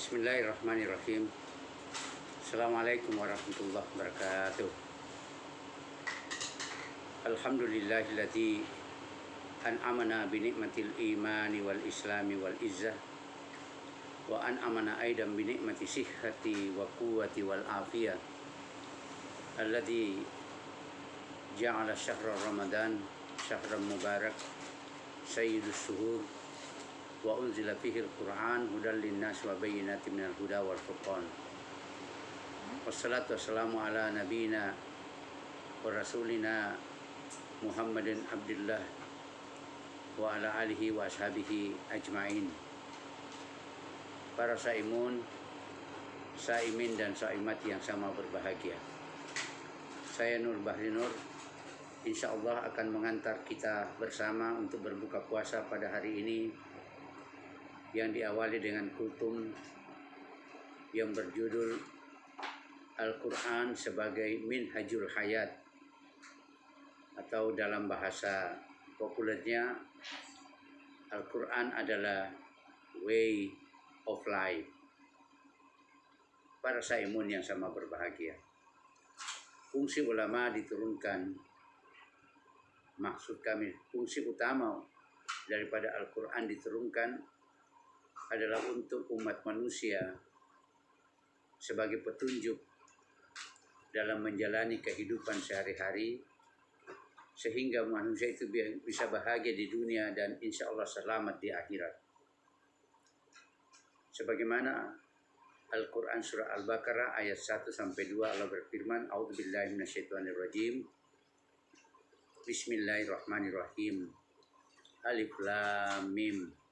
Bismillahirrahmanirrahim. Assalamualaikum warahmatullahi wabarakatuh. Alhamdulillahilladzi an'amana bi ni'matil imani wal islami wal izzah wa an'amana aidan bi ni'mati sihhati wa quwwati wal afiyah alladzi ja'ala syahra ramadan syahran mubarak sayyidus suhur wa unzila fihi al-Qur'an hudan linnas wa bayyinatin minal huda wal furqan. Wassalatu wassalamu ala nabiyina wa rasulina Muhammadin Abdullah wa ala alihi wa ashabihi ajma'in. Para saimun, saimin dan saimat yang sama berbahagia. Saya Nur Bahri Nur, insyaallah akan mengantar kita bersama untuk berbuka puasa pada hari ini yang diawali dengan kultum yang berjudul Al-Quran sebagai Minhajul Hayat, atau dalam bahasa populernya Al-Quran adalah Way of Life. Para saimun yang sama berbahagia, fungsi ulama diturunkan, maksud kami fungsi utama daripada Al-Quran diturunkan adalah untuk umat manusia sebagai petunjuk dalam menjalani kehidupan sehari-hari, sehingga manusia itu bisa bahagia di dunia dan insya Allah selamat di akhirat. Sebagaimana Al-Quran surah Al-Baqarah ayat 1-2 Allah berfirman, A'udzubillahi minasyaitonirrajim. Bismillahirrahmanirrahim. Alif Lam Mim.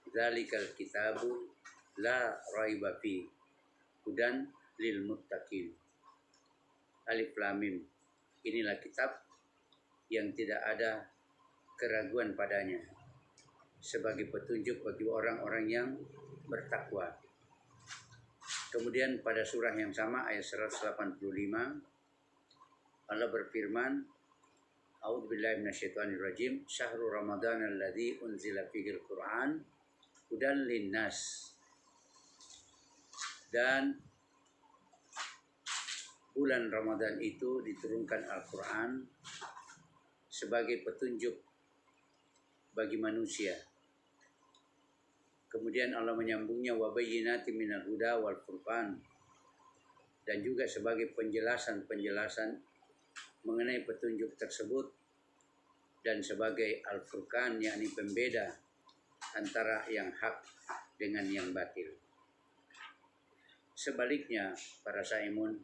Dzalikal kitabu la raiba fi hudan lil muttaqin. Alif Lam Mim. Inilah kitab yang tidak ada keraguan padanya sebagai petunjuk bagi orang-orang yang bertakwa. Kemudian pada surah yang sama ayat 185 Allah berfirman, A'udzubillahi minasyaitonirrajim. Syahrul Ramadan alladzi unzila fihil Qur'an hudan linnas. Dan bulan Ramadan itu diturunkan Al-Quran sebagai petunjuk bagi manusia. Kemudian Allah menyambungnya wa bayyinatin minal huda wal furqan, dan juga sebagai penjelasan-penjelasan mengenai petunjuk tersebut dan sebagai Al-Furqan, yakni pembeda antara yang hak dengan yang batil. Sebaliknya, para saimun,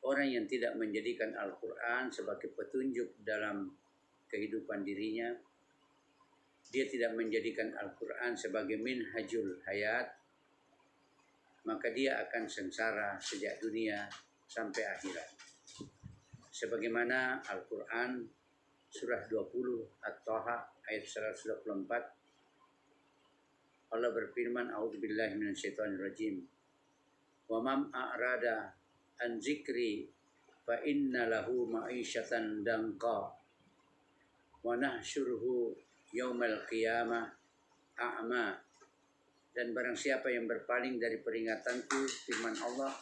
orang yang tidak menjadikan Al-Quran sebagai petunjuk dalam kehidupan dirinya, dia tidak menjadikan Al-Quran sebagai minhajul hayat, maka dia akan sengsara sejak dunia sampai akhirat. Sebagaimana Al-Quran surah 20 At-Taha ayat 124 Allah berfirman, A'udzubillahi minasyaitonirrajim. Wa man a'rada an zikri fa inna lahu ma'isyatan danqa wa nahsyuruhu yaumal qiyamah a'ma. Dan barang siapa yang berpaling dari peringatanku, firman Allah,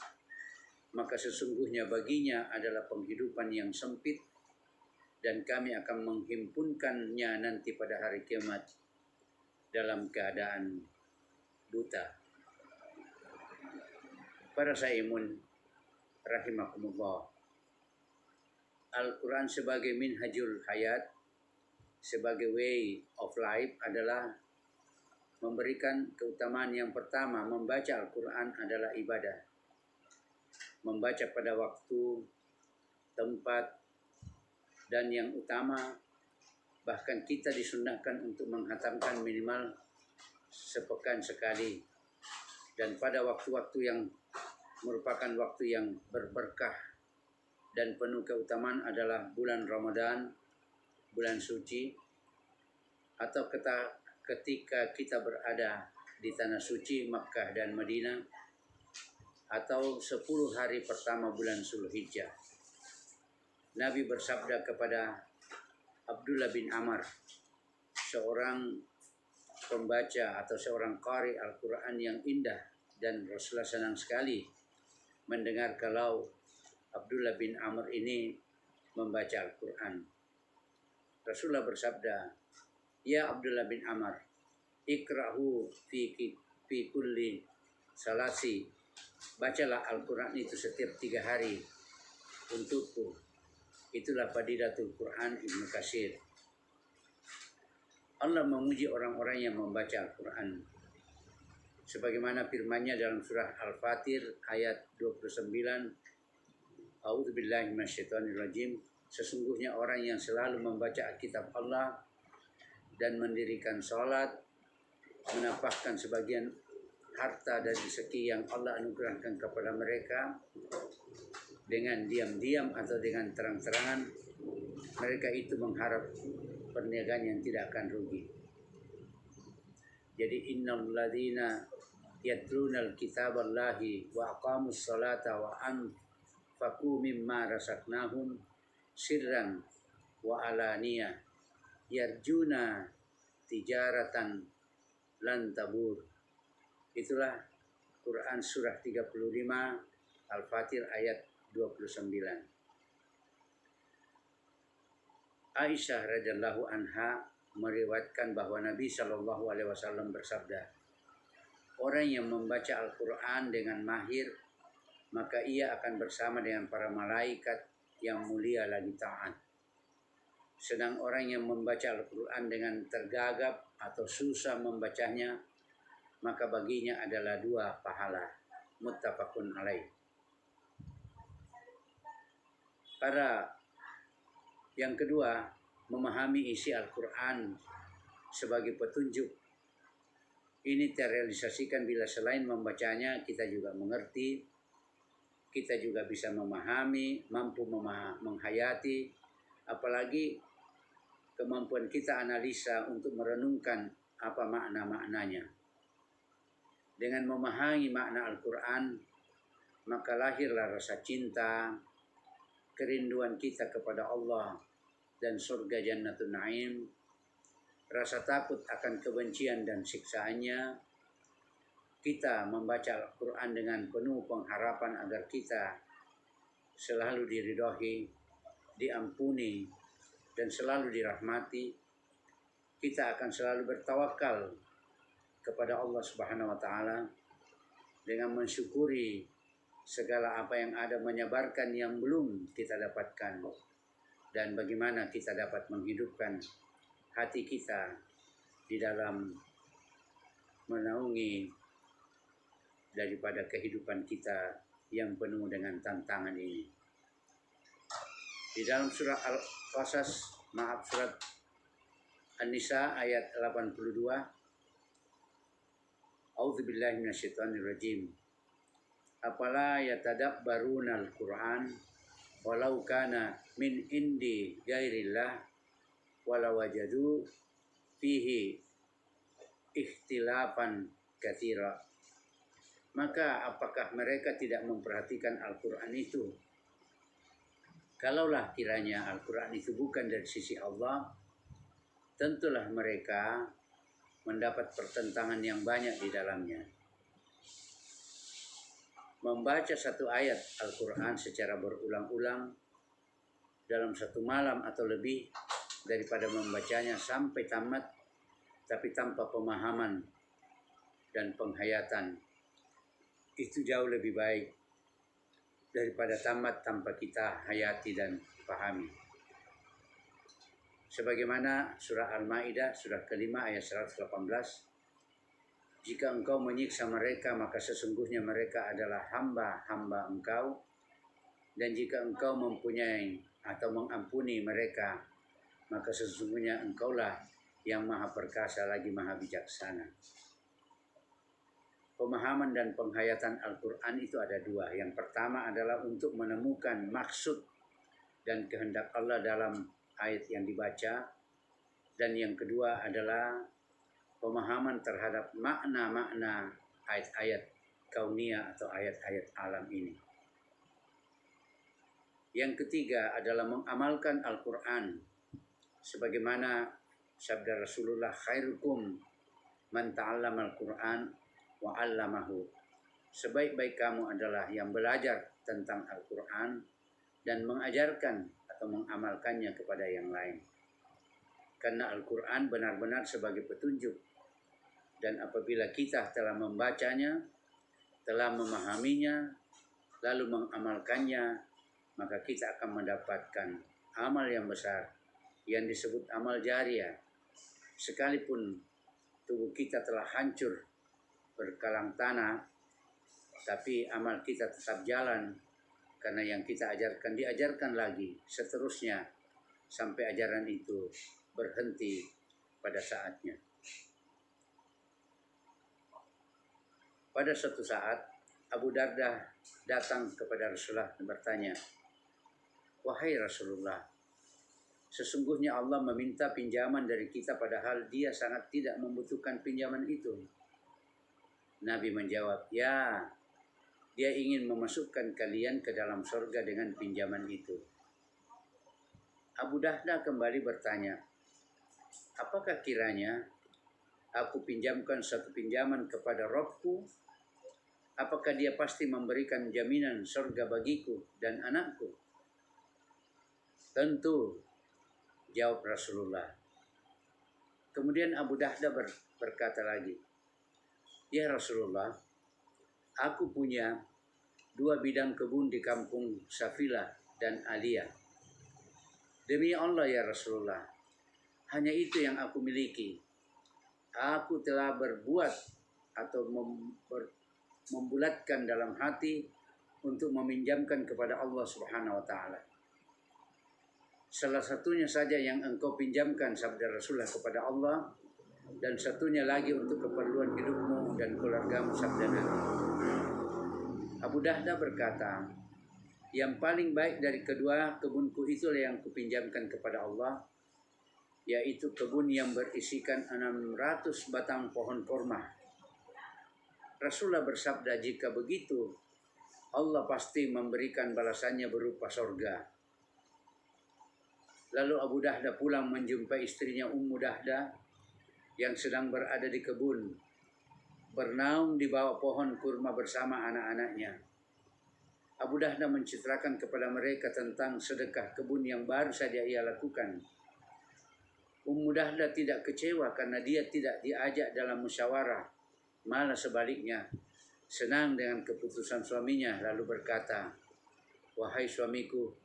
maka sesungguhnya baginya adalah penghidupan yang sempit, dan kami akan menghimpunkannya nanti pada hari kiamat dalam keadaan buta. Para saimun rahimakumullah, Al-Quran sebagai minhajul hayat, sebagai way of life adalah memberikan keutamaan yang pertama. Membaca Al-Quran adalah ibadah. Membaca pada waktu, tempat, dan yang utama, bahkan kita disunnahkan untuk menghatamkan minimal sepekan sekali. Dan pada waktu-waktu yang merupakan waktu yang berberkah dan penuh keutamaan adalah bulan Ramadan, bulan suci, atau ketika kita berada di tanah suci Makkah dan Madinah, atau 10 hari pertama bulan Zulhijjah. Nabi bersabda kepada Abdullah bin Amr, seorang pembaca atau seorang qari Al-Quran yang indah, dan Rasulullah senang sekali mendengar kalau Abdullah bin Amr ini membaca Al-Quran. Rasulullah bersabda, "Ya Abdullah bin Amr, ikra'hu fi kulli salasi." Bacalah Al-Quran itu setiap 3 hari untukku. Itulah Fadilatul Quran Ibnu Katsir. Allah memuji orang-orang yang membaca Al-Quran. Sebagaimana firman-Nya dalam surah Al-Fatir ayat 29, A'udzubillahi minasyaitonirrajim. Sesungguhnya orang yang selalu membaca kitab Allah dan mendirikan sholat, menafkahkan sebagian harta dan rezeki yang Allah anugerahkan kepada mereka dengan diam-diam atau dengan terang-terangan, mereka itu mengharap perniagaan yang tidak akan rugi. Jadi innal ladzina yatlunal kitaballahi wa aqamus salata wa anfaqu mimma razaqnahum sirran wa alaniyah yarjuna tijaratan lan tabur. Itulah Quran surah 35 Al-Fatir ayat 29. Aisyah radhiyallahu anha meriwayatkan bahwa Nabi Shallallahu alaihi wasallam bersabda, orang yang membaca Al-Quran dengan mahir, maka ia akan bersama dengan para malaikat yang mulia lagi taat. Sedang orang yang membaca Al-Quran dengan tergagap atau susah membacanya, maka baginya adalah 2 pahala. Muttafaqun alaih. Yang kedua, memahami isi Al-Quran sebagai petunjuk. Ini terrealisasikan bila selain membacanya, kita juga mengerti, kita juga bisa memahami, mampu menghayati, apalagi kemampuan kita analisa untuk merenungkan apa makna-maknanya. Dengan memahami makna Al-Quran, maka lahirlah rasa cinta, kerinduan kita kepada Allah dan surga Jannatul Naim, rasa takut akan kebencian dan siksaannya. Kita membaca Al-Quran dengan penuh pengharapan agar kita selalu diridhoi, diampuni, dan selalu dirahmati. Kita akan selalu bertawakal kepada Allah Subhanahu wa taala dengan mensyukuri segala apa yang ada, menyabarkan yang belum kita dapatkan, dan bagaimana kita dapat menghidupkan hati kita di dalam menaungi daripada kehidupan kita yang penuh dengan tantangan ini. Di dalam surah surat An-Nisa ayat 82, A'udzubillahi minasyaitonirrajim. Afala yatadabbaruna al-Qur'an walau kana min indi ghairillah walau wajadu fihi ikhtilafan katsira. Maka apakah mereka tidak memperhatikan Al-Quran itu? Kalaulah kiranya Al-Quran itu bukan dari sisi Allah, tentulah mereka mendapat pertentangan yang banyak di dalamnya. Membaca satu ayat Al-Quran secara berulang-ulang dalam satu malam atau lebih daripada membacanya sampai tamat tapi tanpa pemahaman dan penghayatan, itu jauh lebih baik daripada tamat tanpa kita hayati dan pahami. Sebagaimana surah Al-Maidah surah kelima ayat 118, jika engkau menyiksa mereka, maka sesungguhnya mereka adalah hamba-hamba engkau, dan jika engkau mempunyai atau mengampuni mereka, maka sesungguhnya engkaulah yang maha perkasa lagi maha bijaksana. Pemahaman dan penghayatan Al-Quran itu ada 2. Yang pertama adalah untuk menemukan maksud dan kehendak Allah dalam ayat yang dibaca, dan yang kedua adalah pemahaman terhadap makna-makna ayat-ayat kauniyah atau ayat-ayat alam ini. Yang ketiga adalah mengamalkan Al-Quran sebagaimana sabda Rasulullah, khairukum man ta'allama al-Qur'an wa 'allamahu. Sebaik-baik kamu adalah yang belajar tentang Al-Qur'an dan mengajarkan atau mengamalkannya kepada yang lain. Karena Al-Qur'an benar-benar sebagai petunjuk, dan apabila kita telah membacanya, telah memahaminya, lalu mengamalkannya, maka kita akan mendapatkan amal yang besar yang disebut amal jariah. Sekalipun tubuh kita telah hancur berkalang tanah, tapi amal kita tetap jalan, karena yang kita ajarkan diajarkan lagi seterusnya sampai ajaran itu berhenti pada saatnya. Pada suatu saat Abu Darda datang kepada Rasulullah dan bertanya, "Wahai Rasulullah, sesungguhnya Allah meminta pinjaman dari kita padahal dia sangat tidak membutuhkan pinjaman itu." Nabi menjawab, "Ya, dia ingin memasukkan kalian ke dalam surga dengan pinjaman itu." Abu Darda kembali bertanya, "Apakah kiranya aku pinjamkan satu pinjaman kepada Rabbku? Apakah dia pasti memberikan jaminan surga bagiku dan anakku?" "Tentu," jawab Rasulullah. Kemudian Abu Darda berkata lagi, "Ya Rasulullah, aku punya 2 bidang kebun di kampung Safilah dan Aliyah. Demi Allah ya Rasulullah, hanya itu yang aku miliki. Aku telah berbuat atau membulatkan dalam hati untuk meminjamkan kepada Allah Subhanahu wa taala. Salah satunya saja yang engkau pinjamkan," sabda Rasulullah, "kepada Allah, dan satunya lagi untuk keperluan hidupmu dan keluargamu," sabda Nabi. Abu Darda berkata, "Yang paling baik dari kedua kebunku itulah yang kupinjamkan kepada Allah, yaitu kebun yang berisikan 600 batang pohon korma." Rasulullah bersabda, "Jika begitu, Allah pasti memberikan balasannya berupa surga." Lalu Abu Darda pulang menjumpai istrinya Ummu Dahdah yang sedang berada di kebun, bernaung di bawah pohon kurma bersama anak-anaknya. Abu Darda menceritakan kepada mereka tentang sedekah kebun yang baru saja ia lakukan. Ummu Dahdah tidak kecewa karena dia tidak diajak dalam musyawarah, malah sebaliknya senang dengan keputusan suaminya, lalu berkata, "Wahai suamiku,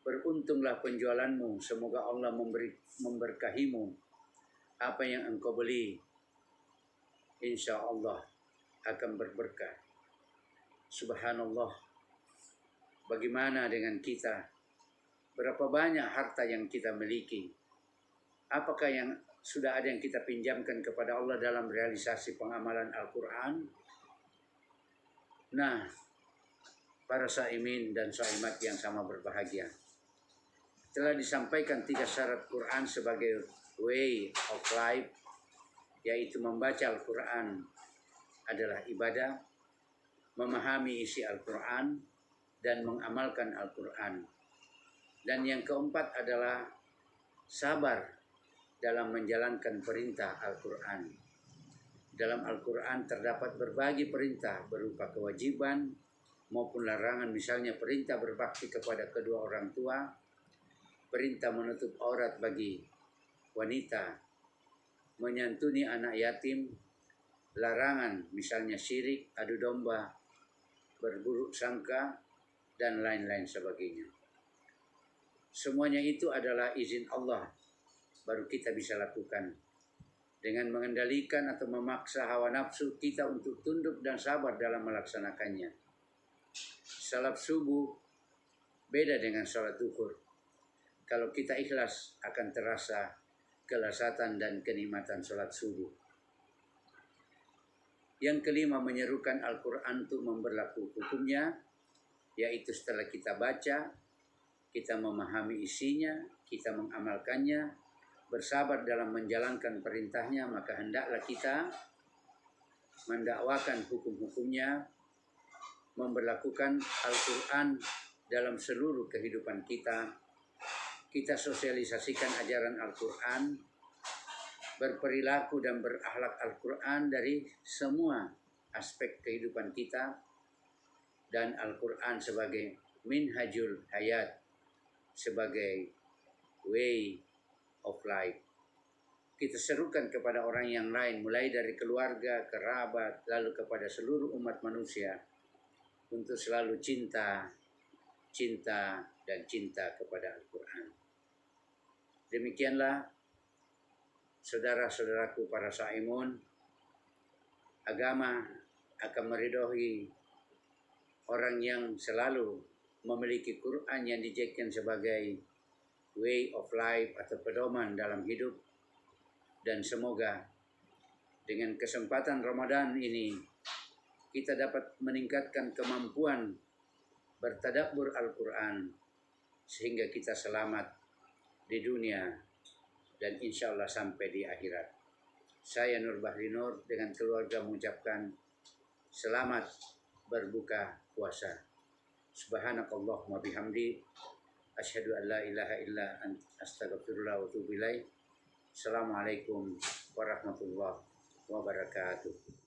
beruntunglah penjualanmu, semoga Allah memberkahimu. Apa yang engkau beli, insya Allah akan berberkah." Subhanallah, bagaimana dengan kita? Berapa banyak harta yang kita miliki? Apakah yang sudah ada yang kita pinjamkan kepada Allah dalam realisasi pengamalan Al-Quran? Nah, para saimin dan saimat yang sama berbahagia, telah disampaikan 3 syarat Quran sebagai way of life, yaitu membaca Al-Quran adalah ibadah, memahami isi Al-Quran, dan mengamalkan Al-Quran. Dan yang keempat adalah sabar dalam menjalankan perintah Al-Quran. Dalam Al-Quran terdapat berbagai perintah berupa kewajiban maupun larangan, misalnya perintah berbakti kepada kedua orang tua, perintah menutup aurat bagi wanita, menyantuni anak yatim, larangan misalnya syirik, adu domba, berburuk sangka, dan lain-lain sebagainya. Semuanya itu adalah izin Allah, baru kita bisa lakukan. Dengan mengendalikan atau memaksa hawa nafsu kita untuk tunduk dan sabar dalam melaksanakannya. Salat subuh beda dengan salat duhur. Kalau kita ikhlas, akan terasa kelezatan dan kenikmatan salat subuh. Yang kelima, menyerukan Al-Quran untuk memberlaku hukumnya, yaitu setelah kita baca, kita memahami isinya, kita mengamalkannya, bersabar dalam menjalankan perintahnya, maka hendaklah kita mendakwakan hukum-hukumnya, memberlakukan Al-Quran dalam seluruh kehidupan kita. Kita sosialisasikan ajaran Al-Quran berperilaku dan berakhlak Al-Quran dari semua aspek kehidupan kita, dan Al-Quran sebagai minhajul hayat, sebagai way of life. Kita serukan kepada orang yang lain, mulai dari keluarga, kerabat, lalu kepada seluruh umat manusia, untuk selalu cinta dan cinta kepada Al-Quran. Demikianlah saudara-saudaraku para saimun, agama akan meridhoi orang yang selalu memiliki Quran yang dijadikan sebagai way of life atau pedoman dalam hidup. Dan semoga dengan kesempatan Ramadan ini kita dapat meningkatkan kemampuan bertadabbur Al-Quran sehingga kita selamat di dunia dan insya Allah sampai di akhirat. Saya Nur Bahri Nur dengan keluarga mengucapkan selamat berbuka puasa. Subhanakallahumma bihamdi, asyhadu an la ilaha illa anta, astaghfirullah wa atubu ilaik. Assalamualaikum warahmatullahi wabarakatuh.